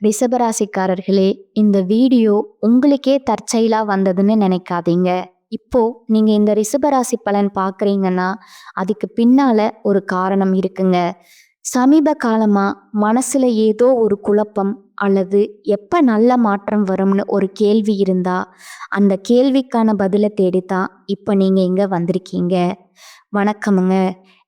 ரிஷபராசிக்காரர்களே, இந்த வீடியோ உங்களுக்கே தற்செயலா வந்ததுன்னு நினைக்காதீங்க. இப்போ நீங்க இந்த ரிஷபராசி பலன் பார்க்குறீங்கன்னா, அதுக்கு பின்னால ஒரு காரணம் இருக்குங்க. சமீப காலமா மனசுல ஏதோ ஒரு குழப்பம் அல்லது எப்ப நல்ல மாற்றம் வரும்னு ஒரு கேள்வி இருந்தா, அந்த கேள்விக்கான பதில தேடித்தான் இப்ப நீங்க இங்க வந்திருக்கீங்க. வணக்கமுங்க.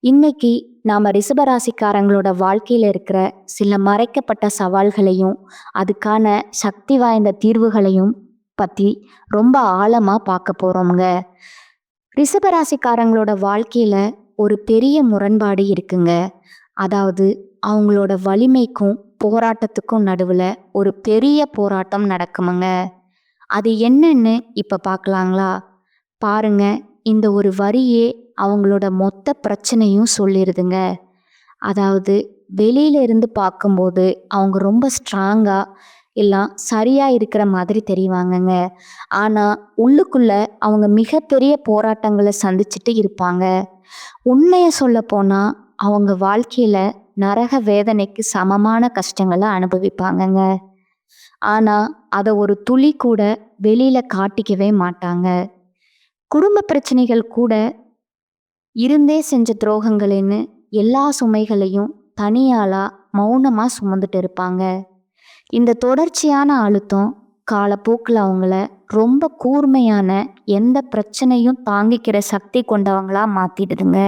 இன்னைக்கு நாம ரிஷபராசிக்காரங்களோட வாழ்க்கையில இருக்கிற சில மறைக்கப்பட்ட சவால்களையும் அதுக்கான சக்தி வாய்ந்த தீர்வுகளையும் பத்தி ரொம்ப ஆழமா பார்க்க போறோம்ங்க. ரிஷபராசிக்காரங்களோட வாழ்க்கையில ஒரு பெரிய முரண்பாடு இருக்குங்க. அதாவது அவங்களோட வலிமைக்கும் போராட்டத்துக்கும் நடுவுல ஒரு பெரிய போராட்டம் நடக்குமுங்க. அது என்னன்னு இப்ப பார்க்கலாங்களா? பாருங்க, இந்த ஒரு வரியே அவங்களோட மொத்த பிரச்சனையும் சொல்லிடுதுங்க. அதாவது வெளியில இருந்து பார்க்கும்போது அவங்க ரொம்ப ஸ்ட்ராங்கா எல்லாம் சரியா இருக்கிற மாதிரி தெரிவாங்கங்க. ஆனா உள்ளுக்குள்ள அவங்க மிகப்பெரிய போராட்டங்களை சந்திச்சுட்டு இருப்பாங்க. உண்மையை சொல்ல போனா அவங்க வாழ்க்கையில நரக வேதனைக்கு சமமான கஷ்டங்களை அனுபவிப்பாங்கங்க. ஆனா அதை ஒரு துளி கூட வெளியில காட்டிக்கவே மாட்டாங்க. குடும்ப பிரச்சனைகள் கூட இருந்தே செஞ்ச துரோகங்களேன்னு எல்லா சுமைகளையும் தனியாளா மௌனமா சுமந்துட்டு இருப்பாங்க. இந்த தொடர்ச்சியான அழுத்தம் காலப்போக்கில் அவங்கள ரொம்ப கூர்மையான எந்த பிரச்சனையும் தாங்கிக்கிற சக்தி கொண்டவங்களா மாத்திடுதுங்க.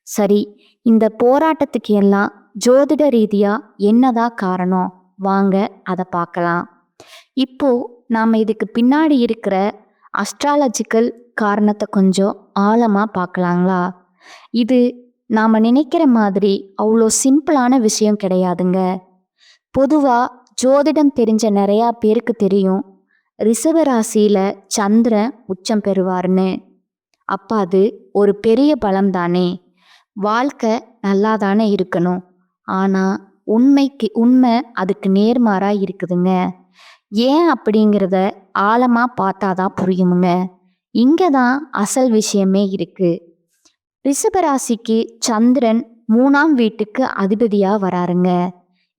சரி, இந்த போராட்டத்துக்கு எல்லாம் ஜோதிட ரீதியா என்னதான் காரணம்? வாங்க அதை பார்க்கலாம். இப்போ நாம இதுக்கு பின்னாடி இருக்கிற அஸ்ட்ராலஜிக்கல் காரணத்தை கொஞ்சம் ஆழமா பார்க்கலாங்களா? இது நாம நினைக்கிற மாதிரி அவ்வளோ சிம்பிளான விஷயம் கிடையாதுங்க. பொதுவா ஜோதிடம் தெரிஞ்ச நிறையா பேருக்கு தெரியும், ரிஷபராசியில சந்திரன் உச்சம் பெறுவார்னு. அப்ப அது ஒரு பெரிய பலம் தானே. வாழ்க்கை நல்லா தானே இருக்கணும். ஆனா உண்மை அதுக்கு நேர்மாறா இருக்குதுங்க. ஏன் அப்படிங்கிறத ஆழமா பார்த்தாதான் புரியுமுங்க. இங்கதான் அசல் விஷயமே இருக்கு. ரிஷபராசிக்கு சந்திரன் 3ஆம் வீட்டுக்கு அதிபதியா வராருங்க.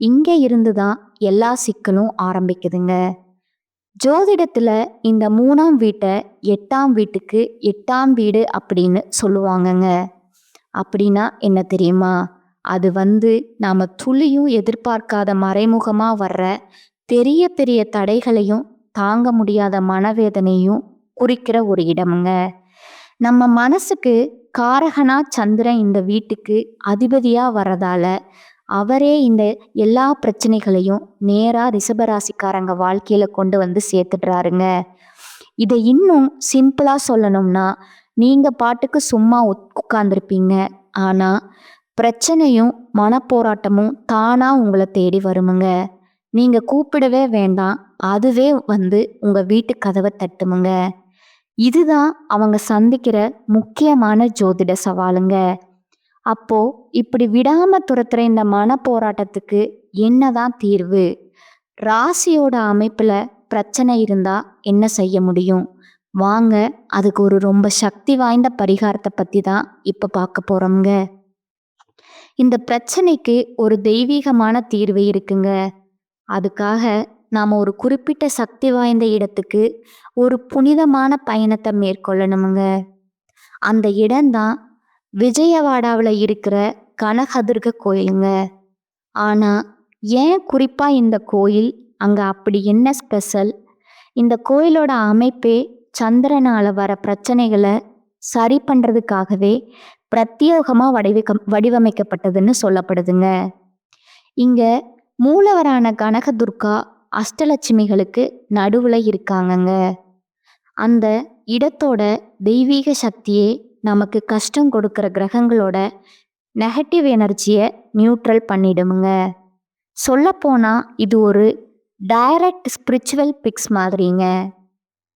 இங்க இருந்துதான் எல்லா சிக்கலும் ஆரம்பிக்குதுங்க. ஜோதிடத்துல இந்த 3ஆம் வீட்டை 8ஆம் வீட்டுக்கு 8ஆம் வீடு அப்படின்னு சொல்லுவாங்கங்க. அப்படின்னா என்ன தெரியுமா? அது நாம துளியும் எதிர்பார்க்காத மறைமுகமா வர்ற பெரிய பெரிய தடைகளையும் தாங்க முடியாத மனவேதனையும் குறிக்கிற ஒரு இடமுங்க. நம்ம மனசுக்கு காரகனா சந்திரன் இந்த வீட்டுக்கு அதிபதியா வர்றதால அவரே இந்த எல்லா பிரச்சனைகளையும் நேரா ரிஷபராசிக்காரங்க வாழ்க்கையில கொண்டு சேர்த்துடுறாருங்க. இதை இன்னும் சிம்பிளா சொல்லணும்னா, நீங்க பாட்டுக்கு சும்மா உட்கார்ந்துருப்பீங்க. ஆனா பிரச்சனையும் மனப்போராட்டமும் தானா உங்களை தேடி வருமுங்க. நீங்க கூப்பிடவே வேண்டாம், அதுவே உங்க வீட்டு கதவை தட்டுமுங்க. இதுதான் அவங்க சந்திக்கிற முக்கியமான ஜோதிட சவாலுங்க. அப்போ இப்படி விடாம துரத்துற இந்த மன போராட்டத்துக்கு என்னதான் தீர்வு? ராசியோட அமைப்புல பிரச்சனை இருந்தா என்ன செய்ய முடியும்? வாங்க, அதுக்கு ஒரு ரொம்ப சக்தி வாய்ந்த பரிகாரத்தை பத்தி தான் இப்ப பார்க்க போறோம்ங்க. இந்த பிரச்சனைக்கு ஒரு தெய்வீகமான தீர்வு இருக்குங்க. அதுக்காக நாம ஒரு குறிப்பிட்ட சக்தி வாய்ந்த இடத்துக்கு ஒரு புனிதமான பயணத்தை மேற்கொள்ளணுமுங்க. அந்த இடம்தான் விஜயவாடாவில் இருக்கிற கனகதுர்க கோயிலுங்க. ஆனா ஏன் குறிப்பா இந்த கோயில் அங்க அப்படி என்ன ஸ்பெஷல்? இந்த கோயிலோட அமைப்பே சந்திரனால வர பிரச்சனைகளை சரி பண்றதுக்காகவே பிரத்யேகமா வடிவமைக்கப்பட்டதுன்னு சொல்லப்படுதுங்க. இங்க மூலவரான கனகதுர்கா அஷ்டலட்சுமிகளுக்கு நடுவுல இருக்காங்கங்க. அந்த இடத்தோட தெய்வீக சக்தியே நமக்கு கஷ்டம் கொடுக்கிற கிரகங்களோட நெகட்டிவ் எனர்ஜியை நியூட்ரல் பண்ணிடுமுங்க. சொல்லப்போனா இது ஒரு டைரக்ட் ஸ்பிரிச்சுவல் பிக்ஸ் மாதிரிங்க.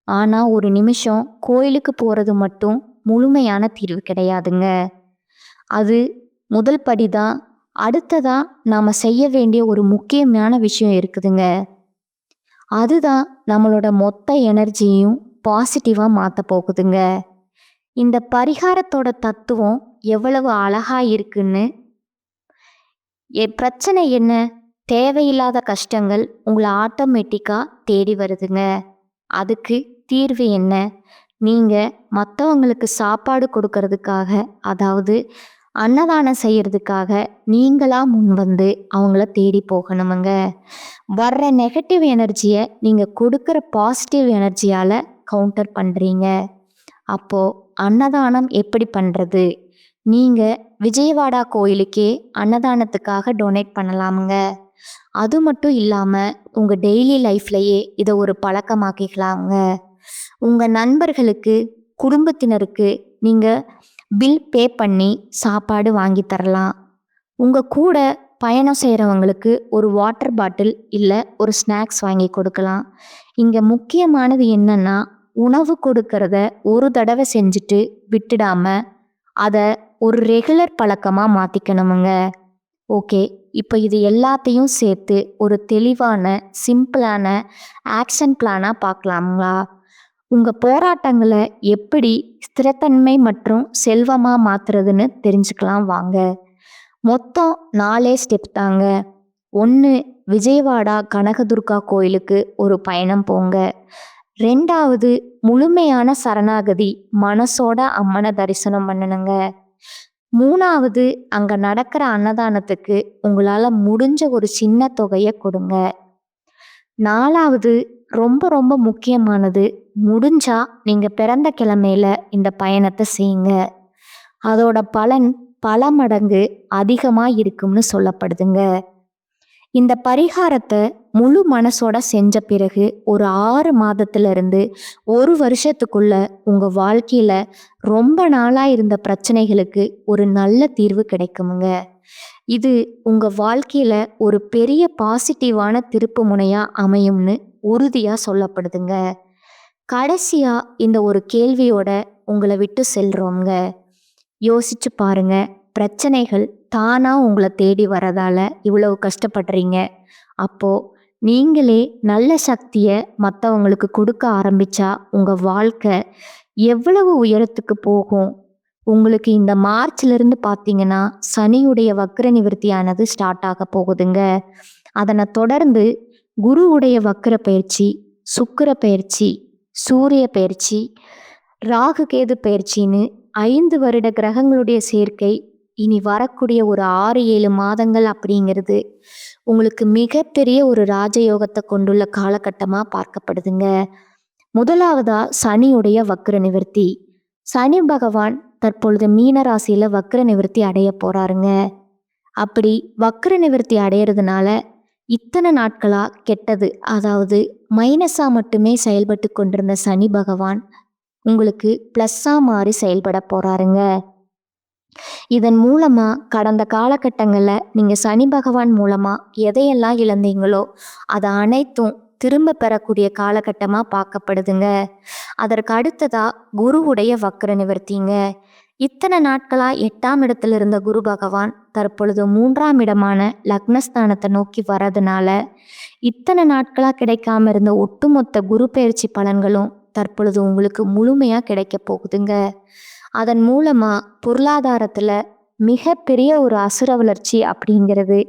ஆனா ஒரு நிமிஷம் கோயிலுக்கு போறது மட்டும் முழுமையான தீர்வு கிடையாதுங்க. அது முதல் படிதான். அடுத்ததா நாம செய்ய வேண்டிய ஒரு முக்கியமான விஷயம் இருக்குதுங்க. அதுதான் நம்மளோட மொத்த எனர்ஜியும் பாசிட்டிவா மாத்த போகுதுங்க. இந்த பரிகாரத்தோட தத்துவம் எவ்வளவு அழகா இருக்குன்னு, பிரச்சனை என்ன? தேவையில்லாத கஷ்டங்கள் உங்களை ஆட்டோமேட்டிக்காக தேடி வருதுங்க. அதுக்கு தீர்வு என்ன? நீங்கள் மற்றவங்களுக்கு சாப்பாடு கொடுக்கறதுக்காக, அதாவது அன்னதானம் செய்யறதுக்காக நீங்களா முன் வந்து அவங்கள தேடி போகணுமுங்க. வர்ற நெகட்டிவ் எனர்ஜியை நீங்கள் கொடுக்குற பாசிட்டிவ் எனர்ஜியால் கவுண்டர் பண்ணுறீங்க. அப்போது அன்னதானம் எப்படி பண்ணுறது? நீங்கள் விஜயவாடா கோயிலுக்கே அன்னதானத்துக்காக டொனேட் பண்ணலாமுங்க. அது மட்டும் இல்லாமல் உங்கள் டெய்லி லைஃப்லையே இதை ஒரு பழக்கமாக்கிக்கலாங்க. உங்கள் நண்பர்களுக்கு, குடும்பத்தினருக்கு நீங்கள் பில் பே பண்ணி சாப்பாடு வாங்கி தரலாம். உங்கள் கூட பயணம் செய்கிறவங்களுக்கு ஒரு வாட்டர் பாட்டில் இல்லை ஒரு ஸ்நாக்ஸ் வாங்கி கொடுக்கலாம். இங்கே முக்கியமானது என்னன்னா, உணவு கொடுக்கறத ஒரு தடவை செஞ்சுட்டு விட்டுடாம அதை ஒரு ரெகுலர் பழக்கமாக மாற்றிக்கணுமுங்க. ஓகே, இப்போ இது எல்லாத்தையும் சேர்த்து ஒரு தெளிவான சிம்பிளான ஆக்ஷன் பிளானாக பார்க்கலாங்களா? உங்கள் போராட்டங்களை எப்படி ஸ்திரத்தன்மை மற்றும் செல்வமாக மாற்றுறதுன்னு தெரிஞ்சுக்கலாம் வாங்க. மொத்தம் 4 ஸ்டெப் தாங்க. 1, விஜயவாடா கனகதுர்கா கோயிலுக்கு ஒரு பயணம் போங்க. 2வது, முழுமையான சரணாகதி மனசோட அம்மனை தரிசனம் பண்ணணுங்க. 3வது, அங்கே நடக்கிற அன்னதானத்துக்கு உங்களால் முடிஞ்ச ஒரு சின்ன தொகையை கொடுங்க. 4வது, ரொம்ப ரொம்ப முக்கியமானது, முடிஞ்சா நீங்கள் பிறந்த கிழமையில இந்த பயணத்தை செய்யுங்க. அதோட பலன் பல மடங்கு அதிகமாக இருக்கும்னு சொல்லப்படுதுங்க. இந்த பரிகாரத்தை முழு மனசோட செஞ்ச பிறகு ஒரு 6 மாதத்திலிருந்து 1 வருஷத்துக்குள்ள உங்கள் வாழ்க்கையில் ரொம்ப நாளாக இருந்த பிரச்சனைகளுக்கு ஒரு நல்ல தீர்வு கிடைக்குமுங்க. இது உங்கள் வாழ்க்கையில் ஒரு பெரிய பாசிட்டிவான திருப்பு முனையாக அமையும்னு உறுதியாக சொல்லப்படுதுங்க. கடைசியாக இந்த ஒரு கேள்வியோட உங்களை விட்டு செல்றோங்க. யோசிச்சு பாருங்க, பிரச்சனைகள் தானாக உங்களை தேடி வரதால இவ்வளவு கஷ்டப்படுறீங்க. அப்போது நீங்களே நல்ல சக்தியை மற்றவங்களுக்கு கொடுக்க ஆரம்பித்தா உங்கள் வாழ்க்கை எவ்வளவு உயரத்துக்கு போகும். உங்களுக்கு இந்த மார்ச்லேருந்து பார்த்தீங்கன்னா சனியுடைய வக்ர நிவர்த்தியானது ஸ்டார்ட் ஆக போகுதுங்க. அதனை தொடர்ந்து குருவுடைய வக்ர பயிற்சி, சுக்கிர பயிற்சி, சூரிய பயிற்சி, ராகு கேது பயிற்சின்னு 5 வருட கிரகங்களுடைய சேர்க்கை இனி வரக்கூடிய ஒரு 6-7 மாதங்கள் அப்படிங்கிறது உங்களுக்கு மிகப்பெரிய ஒரு ராஜயோகத்தை கொண்டுள்ள காலகட்டமாக பார்க்கப்படுதுங்க. முதலாவதா சனியுடைய வக்ர நிவர்த்தி. சனி பகவான் தற்பொழுது மீன ராசியில வக்ர நிவர்த்தி அடைய போறாருங்க. அப்படி வக்ர நிவர்த்தி அடையிறதுனால இத்தனை நாட்களா கெட்டது, அதாவது மைனஸா மட்டுமே செயல்பட்டு கொண்டிருந்த சனி பகவான் உங்களுக்கு ப்ளஸ்ஸா மாறி செயல்பட போறாருங்க. இதன் மூலமா கடந்த காலகட்டங்களில் நீங்க சனி பகவான் மூலமா எதையெல்லாம் இழந்தீங்களோ அதை அனைத்தும் திரும்ப பெறக்கூடிய காலகட்டமாக பார்க்கப்படுதுங்க. அதற்கு அடுத்ததா குருவுடைய வக்ர நிவர்த்திங்க. இத்தனை நாட்களா 8ஆம் இடத்துல இருந்த குரு பகவான் தற்பொழுது 3ஆம் இடமான லக்னஸ்தானத்தை நோக்கி வரதுனால இத்தனை நாட்களா கிடைக்காம இருந்த ஒட்டுமொத்த குரு பயிற்சி பலன்களும் தற்பொழுது உங்களுக்கு முழுமையா கிடைக்க போகுதுங்க. அதன் மூலமா பொருளாதாரத்துல மிகப்பெரிய ஒரு அசுர வளர்ச்சி அப்படிங்கிறது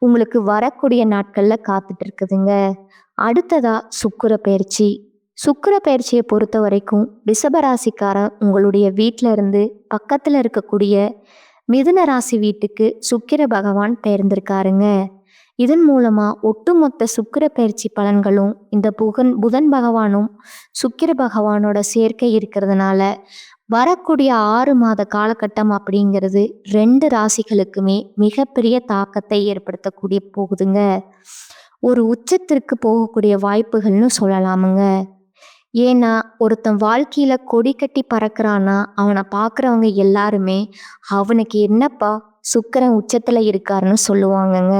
உங்களுக்கு வரக்கூடிய நாட்கள்ல காத்துட்டு இருக்குதுங்க. அடுத்ததா சுக்கிர பயிற்சி. சுக்கிர பயிற்சியை பொறுத்த வரைக்கும் ரிஷபராசிக்காரன் உங்களுடைய வீட்டில இருந்து பக்கத்துல இருக்கக்கூடிய மிதுன ராசி வீட்டுக்கு சுக்கிர பகவான் பெயர்ந்திருக்காருங்க. இதன் மூலமா ஒட்டுமொத்த சுக்கிர பயிற்சி பலன்களும் இந்த புதன் பகவானும் சுக்கிர பகவானோட சேர்க்கை இருக்கிறதுனால வரக்கூடிய 6 மாத காலகட்டம் அப்படிங்கிறது 2 ராசிகளுக்குமே மிகப்பெரிய தாக்கத்தை ஏற்படுத்தக்கூடிய போகுதுங்க. ஒரு உச்சத்திற்கு போகக்கூடிய வாய்ப்புகள்னு சொல்லலாமுங்க. ஏன்னா ஒருத்தன் வாழ்க்கையில கொடி கட்டி பறக்கிறான்னா அவனை பார்க்குறவங்க எல்லாருமே அவனுக்கு என்னப்பா சுக்கிரன் உச்சத்துல இருக்காருன்னு சொல்லுவாங்கங்க.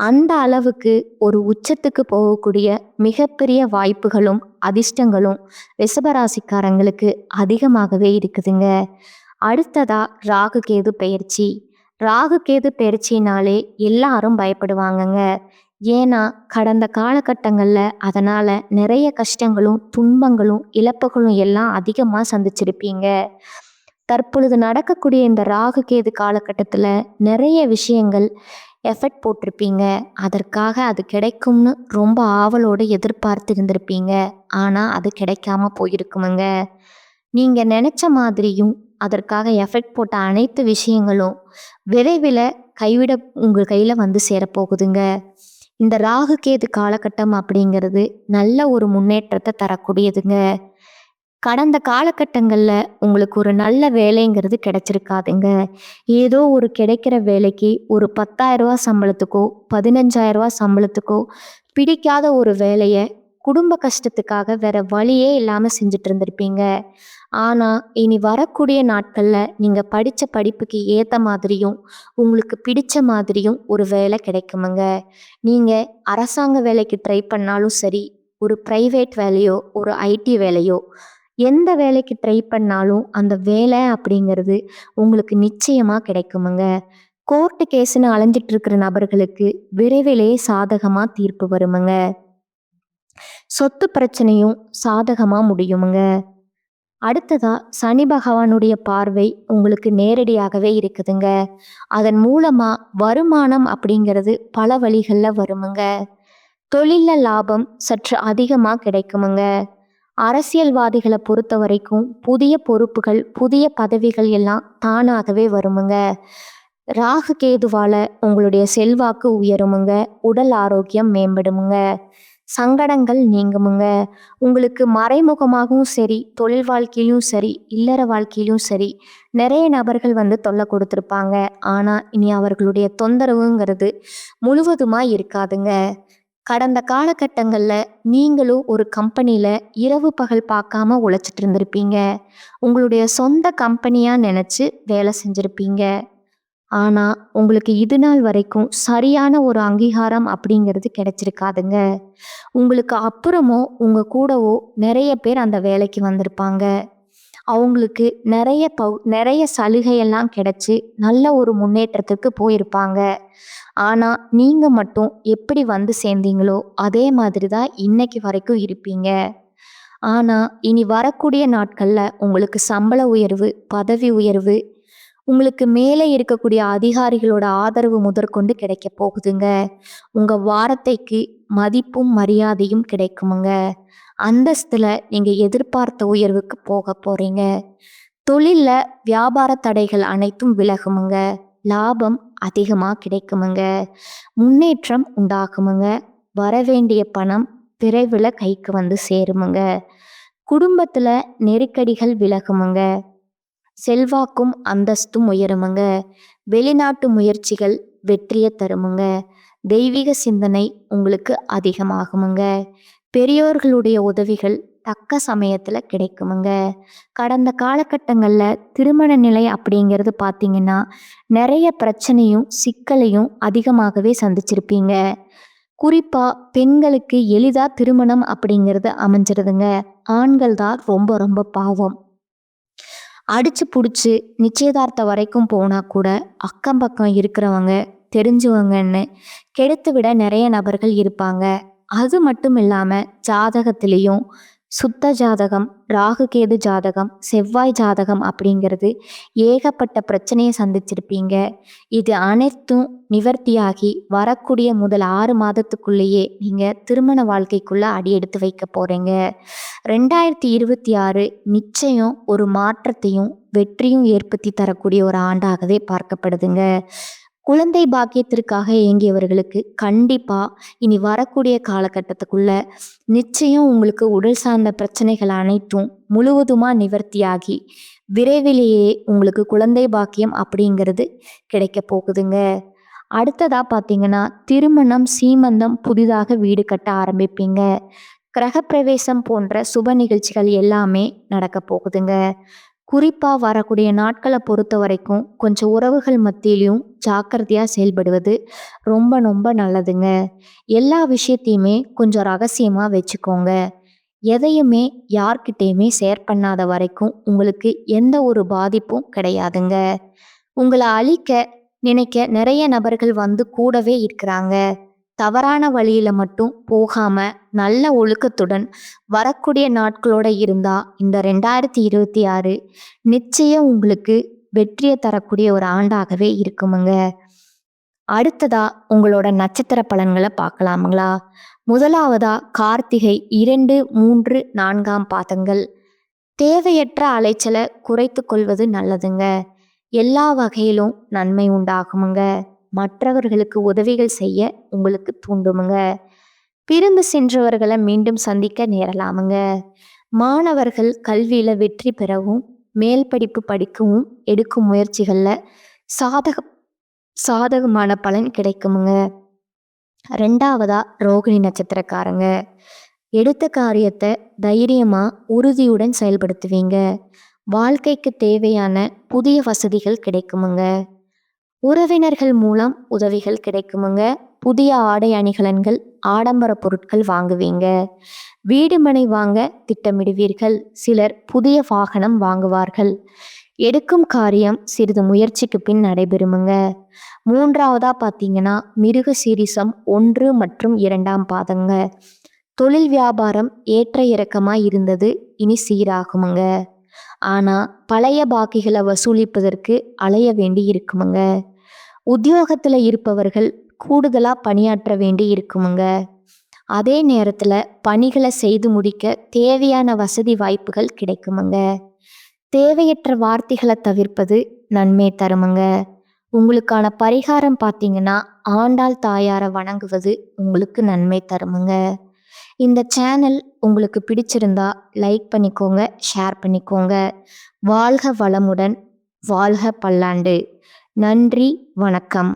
அந்த அளவுக்கு ஒரு உச்சத்துக்கு போகக்கூடிய மிகப்பெரிய வாய்ப்புகளும் அதிர்ஷ்டங்களும் ரிஷபராசிக்காரங்களுக்கு அதிகமாகவே இருக்குதுங்க. அடுத்ததா ராகு கேது பெயர்ச்சி. ராகு கேது பெயர்ச்சினாலே எல்லாரும் பயப்படுவாங்கங்க. ஏன்னா கடந்த காலகட்டங்களில் அதனால் நிறைய கஷ்டங்களும் துன்பங்களும் இழப்புகளும் எல்லாம் அதிகமாக சந்திச்சிருப்பீங்க. தற்பொழுது நடக்கக்கூடிய இந்த ராகு கேது காலகட்டத்தில் நிறைய விஷயங்கள் எஃபர்ட் போட்டிருப்பீங்க. அதற்காக அது கிடைக்கும்னு ரொம்ப ஆவலோடு எதிர்பார்த்து இருந்திருப்பீங்க. ஆனால் அது கிடைக்காம போயிருக்குமுங்க. நீங்கள் நினச்ச மாதிரியும் அதற்காக எஃபர்ட் போட்ட அனைத்து விஷயங்களும் விரைவில் கைவிட உங்கள் கையில் வந்து சேரப்போகுதுங்க. இந்த ராகு கேது காலகட்டம் அப்படிங்கிறது நல்ல ஒரு முன்னேற்றத்தை தரக்கூடியதுங்க. கடந்த காலகட்டங்களில் உங்களுக்கு ஒரு நல்ல வேலைங்கிறது கிடைச்சிருக்காதுங்க. ஏதோ ஒரு கிடைக்கிற வேலைக்கு ஒரு 10,000 சம்பளத்துக்கோ 15,000 சம்பளத்துக்கோ பிடிக்காத ஒரு வேலையை குடும்ப கஷ்டத்துக்காக வேற வழியே இல்லாமல் செஞ்சுட்டு இருந்திருப்பீங்க. ஆனால் இனி வரக்கூடிய நாட்களில் நீங்கள் படித்த படிப்புக்கு ஏற்ற மாதிரியும் உங்களுக்கு பிடிச்ச மாதிரியும் ஒரு வேலை கிடைக்குமுங்க. நீங்கள் அரசாங்க வேலைக்கு ட்ரை பண்ணாலும் சரி, ஒரு ப்ரைவேட் வேலையோ ஒரு ஐடி வேலையோ எந்த வேலைக்கு ட்ரை பண்ணாலும் அந்த வேலை அப்படிங்கிறது உங்களுக்கு நிச்சயமாக கிடைக்குமுங்க. கோர்ட்டு கேஸுன்னு அலைஞ்சிட்டு இருக்கிற நபர்களுக்கு விரைவிலே சாதகமாக தீர்ப்பு வருமுங்க. சொத்து பிரச்சனையும் சாதகமாக முடியுமுங்க. அடுத்ததா சனி பகவானுடைய பார்வை உங்களுக்கு நேரடியாகவே இருக்குதுங்க. அதன் மூலமா வருமானம் அப்படிங்கிறது பல வழிகளில் வருமுங்க. தொழிலில் லாபம் சற்று அதிகமாக கிடைக்குமுங்க. அரசியல்வாதிகளை பொறுத்த வரைக்கும் புதிய பொறுப்புகள் புதிய பதவிகள் எல்லாம் தானாகவே வருமுங்க. ராகு கேதுவால உங்களுடைய செல்வாக்கு உயருமுங்க. உடல் ஆரோக்கியம் மேம்படுமுங்க. சங்கடங்கள் நீங்குமுங்க. உங்களுக்கு மறைமுகமாகவும் சரி, தொழில் வாழ்க்கையிலும் சரி, இல்லற வாழ்க்கையிலும் சரி, நிறைய நபர்கள் வந்து தொல்லை கொடுத்துருப்பாங்க. ஆனால் இனி அவர்களுடைய தொந்தரவுங்கிறது முழுவதுமாக இருக்காதுங்க. கடந்த காலகட்டங்களில் நீங்களும் ஒரு கம்பெனியில் இரவு பகல் பார்க்காம உழைச்சிட்டு இருந்திருப்பீங்க. உங்களுடைய சொந்த கம்பெனியாக நினச்சி வேலை செஞ்சுருப்பீங்க. ஆனால் உங்களுக்கு இது நாள் வரைக்கும் சரியான ஒரு அங்கீகாரம் அப்படிங்கிறது கிடைச்சிருக்காதுங்க. உங்களுக்கு அப்புறமோ உங்கள் கூடவோ நிறைய பேர் அந்த வேலைக்கு வந்திருப்பாங்க. அவங்களுக்கு நிறைய சலுகையெல்லாம் கிடைச்சி நல்ல ஒரு முன்னேற்றத்துக்கு போயிருப்பாங்க. ஆனால் நீங்கள் மட்டும் எப்படி வந்து சேர்ந்தீங்களோ அதே மாதிரி தான் இன்னைக்கு வரைக்கும் இருப்பீங்க. ஆனால் இனி வரக்கூடிய நாட்களில் உங்களுக்கு சம்பள உயர்வு, பதவி உயர்வு, உங்களுக்கு மேலே இருக்கக்கூடிய அதிகாரிகளோட ஆதரவு முதற்கொண்டு கிடைக்க போகுதுங்க. உங்கள் வார்த்தைக்கு மதிப்பும் மரியாதையும் கிடைக்குமுங்க. அந்தஸ்தில் நீங்கள் எதிர்பார்த்த உயர்வுக்கு போக போகிறீங்க. தொழிலில் வியாபார தடைகள் அனைத்தும் விலகுமுங்க. லாபம் அதிகமாக கிடைக்குமுங்க. முன்னேற்றம் உண்டாகுமுங்க. வரவேண்டிய பணம் விரைவில் கைக்கு வந்து சேருமுங்க. குடும்பத்தில் நெருக்கடிகள் விலகுமுங்க. செல்வாக்கும் அந்தஸ்தும் உயருமுங்க. வெளிநாட்டு முயற்சிகள் வெற்றியை தருமுங்க. தெய்வீக சிந்தனை உங்களுக்கு அதிகமாகுமுங்க. பெரியோர்களுடைய உதவிகள் தக்க சமயத்தில் கிடைக்குமுங்க. கடந்த காலகட்டங்களில் திருமண நிலை அப்படிங்கிறது பார்த்தீங்கன்னா நிறைய பிரச்சனையும் சிக்கலையும் அதிகமாகவே சந்திச்சிருப்பீங்க. குறிப்பாக பெண்களுக்கு எளிதாக திருமணம் அப்படிங்கிறது அமைஞ்சிருதுங்க. ஆண்கள் தான் ரொம்ப ரொம்ப பாவம். அடிச்சு பிடிச்சி நிச்சயதார்த்தம் வரைக்கும் போனால் கூட அக்கம் பக்கம் இருக்கிறவங்க தெரிஞ்சவங்கன்னு கெடுத்து விட நிறைய நபர்கள் இருப்பாங்க. அது மட்டும் இல்லாமல் ஜாதகத்திலையும் சுத்த ஜாதகம், ராகு கேது ஜாதகம், செவ்வாய் ஜாதகம் அப்படிங்கிறது ஏகப்பட்ட பிரச்சனையை சந்திச்சிருப்பீங்க. இது அனைத்தும் நிவர்த்தியாகி வரக்கூடிய முதல் 6 மாதத்துக்குள்ளேயே நீங்கள் திருமண வாழ்க்கைக்குள்ளே அடி எடுத்து வைக்க போகிறீங்க. 2026 நிச்சயம் ஒரு மாற்றத்தையும் வெற்றியும் ஏற்படுத்தி தரக்கூடிய ஒரு ஆண்டாகவே பார்க்கப்படுதுங்க. குழந்தை பாக்கியத்திற்காக இயங்கியவர்களுக்கு கண்டிப்பாக இனி வரக்கூடிய காலகட்டத்துக்குள்ள நிச்சயம் உங்களுக்கு உடல் சார்ந்த பிரச்சனைகள் அனைத்தும் முழுவதுமாக நிவர்த்தியாகி விரைவிலேயே உங்களுக்கு குழந்தை பாக்கியம் அப்படிங்கிறது கிடைக்க போகுதுங்க. அடுத்ததாக பார்த்தீங்கன்னா திருமணம், சீமந்தம், புதிதாக வீடு கட்ட ஆரம்பிப்பீங்க. கிரகப்பிரவேசம் போன்ற சுப நிகழ்ச்சிகள் எல்லாமே நடக்க போகுதுங்க. குறிப்பாக வரக்கூடிய நாட்களை பொறுத்த வரைக்கும் கொஞ்சம் உறவுகள் மத்தியிலையும் ஜாக்கிரதையாக செயல்படுவது ரொம்ப ரொம்ப நல்லதுங்க. எல்லா விஷயத்தையுமே கொஞ்சம் ரகசியமாக வச்சுக்கோங்க. எதையுமே யார்கிட்டையுமே ஷேர் பண்ணாத வரைக்கும் உங்களுக்கு எந்த ஒரு பாதிப்பும் கிடையாதுங்க. உங்களை அழிக்க நினைக்க நிறைய நபர்கள் வந்து கூடவே இருக்கிறாங்க. தவறான வழியில மட்டும் போகாம நல்ல ஒழுக்கத்துடன் வரக்கூடிய நாட்களோட இருந்தா இந்த 2026 நிச்சயம் உங்களுக்கு வெற்றியை தரக்கூடிய ஒரு ஆண்டாகவே இருக்குமுங்க. அடுத்ததா உங்களோட நட்சத்திர பலன்களை பார்க்கலாமுங்களா? முதலாவதா கார்த்திகை 2, 3, 4ஆம் பாதங்கள். தேவையற்ற அலைச்சலை குறைத்து கொள்வது நல்லதுங்க. எல்லா வகையிலும் நன்மை உண்டாகுமுங்க. மற்றவர்களுக்கு உதவிகள் செய்ய உங்களுக்கு தூண்டுமுங்க. பிரிந்து சென்றவர்களை மீண்டும் சந்திக்க நேரலாமுங்க. மாணவர்கள் கல்வியில வெற்றி பெறவும் மேல் படிப்பு படிக்கவும் எடுக்கும் முயற்சிகள்ல சாதக சாதகமான பலன் கிடைக்குமுங்க. ரெண்டாவதா ரோகிணி நட்சத்திரக்காரங்க. எடுத்த காரியத்தை தைரியமா உறுதியுடன் செயல்படுத்துவீங்க. வாழ்க்கைக்கு தேவையான புதிய வசதிகள் கிடைக்குமுங்க. உறவினர்கள் மூலம் உதவிகள் கிடைக்குமுங்க. புதிய ஆடை அணிகலன்கள் ஆடம்பர பொருட்கள் வாங்குவீங்க. வீடு மனை வாங்க திட்டமிடுவீர்கள். சிலர் புதிய வாகனம் வாங்குவார்கள். எடுக்கும் காரியம் சிறிது முயற்சிக்கு பின் நடைபெறுமுங்க. மூன்றாவதா பார்த்தீங்கன்னா மிருக சீரிசம் 1 மற்றும் 2ஆம் பாதங்க. தொழில் வியாபாரம் ஏற்ற இறக்கமா இருந்தது, இனி சீராகுமுங்க. ஆனா பழைய பாக்கிகளை வசூலிப்பதற்கு அலைய வேண்டி இருக்குமுங்க. உத்தியோகத்துல இருப்பவர்கள் கூடுதலா பணியாற்ற வேண்டி இருக்குமுங்க. அதே நேரத்துல பணிகளை செய்து முடிக்க தேவையான வசதி வாய்ப்புகள் கிடைக்குமுங்க. தேவையற்ற வார்த்தைகளை தவிர்ப்பது நன்மை தருமுங்க. உங்களுக்கான பரிகாரம் பார்த்தீங்கன்னா ஆண்டாள் தாயாரை வணங்குவது உங்களுக்கு நன்மை தருமுங்க. இந்த சேனல் உங்களுக்கு பிடிச்சிருந்தா லைக் பண்ணிக்கோங்க, ஷேர் பண்ணிக்கோங்க. வாழ்க வளமுடன், வாழ்க பல்லாண்டு. நன்றி, வணக்கம்.